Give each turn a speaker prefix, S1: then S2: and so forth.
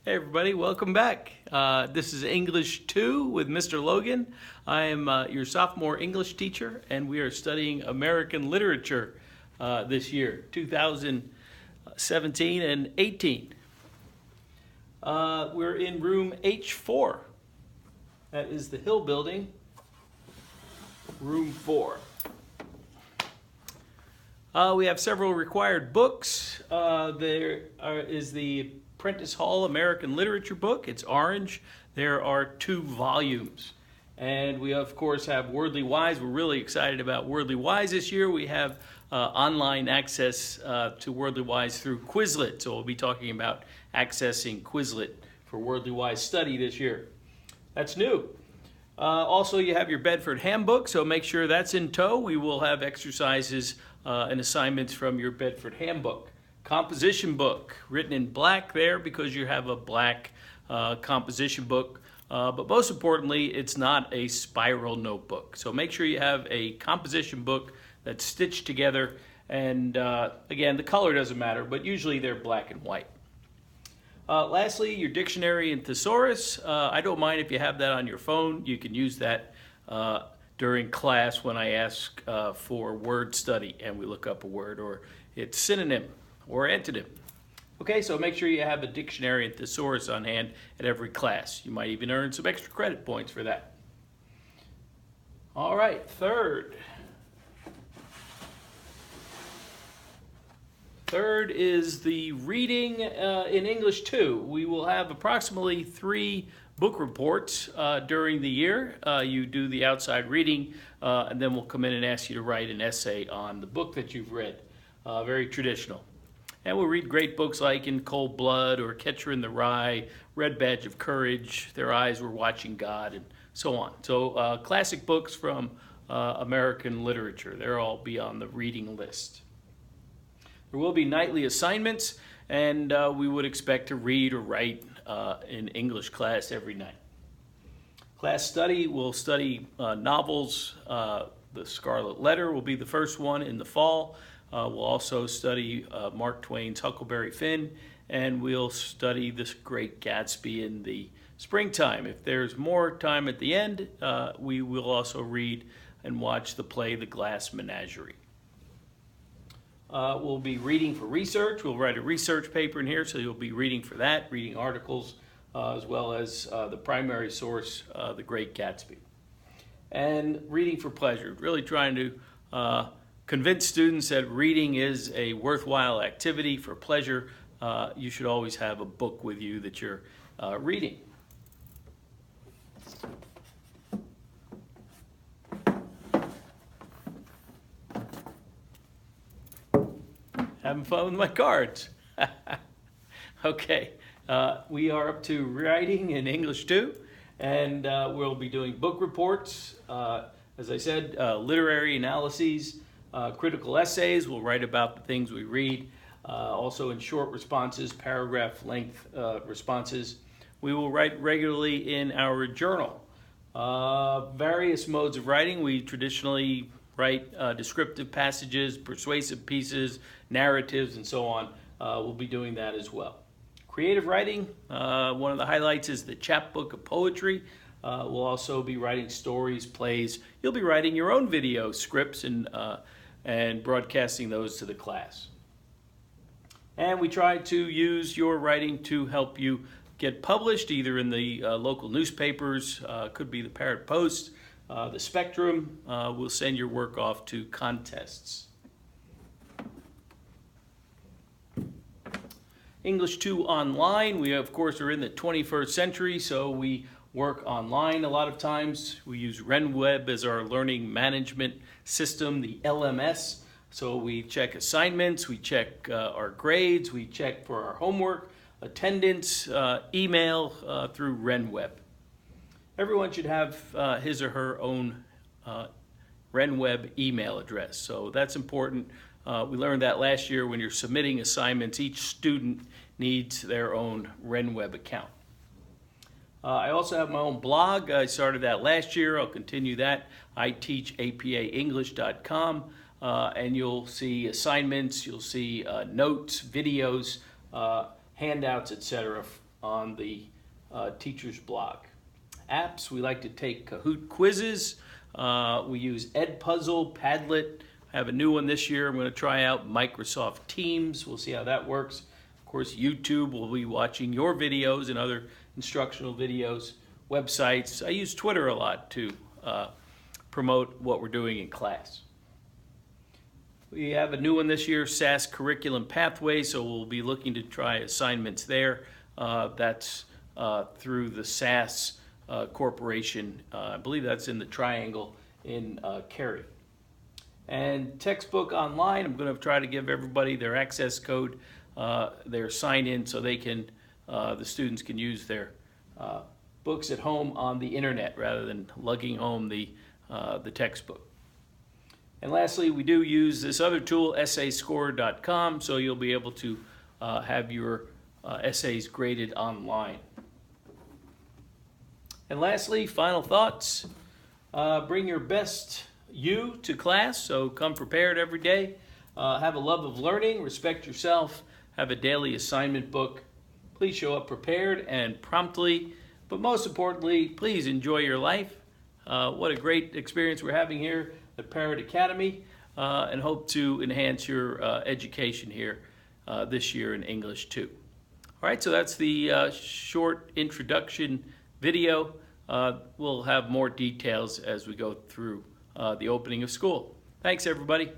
S1: Hey everybody, welcome back. This is English 2 with Mr. Logan. I am your sophomore English teacher, and we are studying American literature this year, 2017 and 18. We're in room H4. That is the Hill Building, room 4. We have several required books. There is the Prentice Hall American Literature book. It's orange. There are 2 volumes. And we, of course, have Wordly Wise. We're really excited about Wordly Wise this year. We have online access to Wordly Wise through Quizlet. So we'll be talking about accessing Quizlet for Wordly Wise study this year. That's new. Also, you have your Bedford Handbook, so make sure that's in tow. We will have exercises and assignments from your Bedford Handbook. Composition book, written in black there because you have a black composition book. But most importantly, it's not a spiral notebook. So make sure you have a composition book that's stitched together. And again, the color doesn't matter, but usually they're black and white. Lastly, your dictionary and thesaurus. I don't mind if you have that on your phone. You can use that during class when I ask for word study and we look up a word or its synonym or antonym. Okay, so make sure you have a dictionary and thesaurus on hand at every class. You might even earn some extra credit points for that. All right, third is the reading in English 2. We will have approximately 3 book reports during the year. You do the outside reading, and then we'll come in and ask you to write an essay on the book that you've read. Very traditional. And we'll read great books like In Cold Blood or Catcher in the Rye, Red Badge of Courage, Their Eyes Were Watching God, and so on. So classic books from American literature. They'll all be on the reading list. There will be nightly assignments, and we would expect to read or write in English class every night. Class study, we'll study novels. The Scarlet Letter will be the first one in the fall. We'll also study Mark Twain's Huckleberry Finn, and we'll study The Great Gatsby in the springtime. If there's more time at the end, we will also read and watch the play The Glass Menagerie. We'll be reading for research. We'll write a research paper in here, so you'll be reading for that, reading articles, as well as the primary source, The Great Gatsby. And reading for pleasure, really trying to convince students that reading is a worthwhile activity for pleasure. You should always have a book with you that you're reading. Having fun with my cards. Okay, we are up to writing in English 2, and we'll be doing book reports. As I said, literary analyses, critical essays. We'll write about the things we read. Also in short responses, paragraph length responses. We will write regularly in our journal. Various modes of writing. We traditionally write descriptive passages, persuasive pieces, narratives, and so on. We'll be doing that as well. Creative writing, one of the highlights is the chapbook of poetry. We'll also be writing stories, plays. You'll be writing your own video scripts and broadcasting those to the class. And we try to use your writing to help you get published either in the local newspapers, could be the Parrot Post, the Spectrum. We'll send your work off to contests. English 2 online. We, of course, are in the 21st century, so we work online a lot of times. We use RenWeb as our learning management system, the LMS. So we check assignments, we check our grades, we check for our homework, attendance, email through RenWeb. Everyone should have his or her own RenWeb email address, so that's important. We learned that last year when you're submitting assignments, each student needs their own RenWeb account. I also have my own blog. I started that last year. I'll continue that. I teach apaenglish.com, and you'll see assignments, you'll see notes, videos, handouts, etc. on the teacher's blog. Apps, we like to take Kahoot quizzes. We use Edpuzzle, Padlet. I have a new one this year. I'm going to try out Microsoft Teams. We'll see how that works. Of course, YouTube, we'll be watching your videos and other instructional videos. Websites. I use Twitter a lot to promote what we're doing in class. We have a new one this year, SAS Curriculum Pathway, so we'll be looking to try assignments there. That's through the SAS Corporation. I believe that's in the Triangle in Cary. And Textbook Online, I'm going to try to give everybody their access code, their sign-in, so they can, the students can use their books at home on the internet rather than lugging home the textbook. And lastly, we do use this other tool, essayscore.com, so you'll be able to have your essays graded online. And lastly, final thoughts. Bring your best you to class, so come prepared every day. Have a love of learning, respect yourself, have a daily assignment book. Please show up prepared and promptly, but most importantly, please enjoy your life. What a great experience we're having here at Parrott Academy, and hope to enhance your education here this year in English too. All right, so that's the short introduction video. We'll have more details as we go through the opening of school. Thanks, everybody.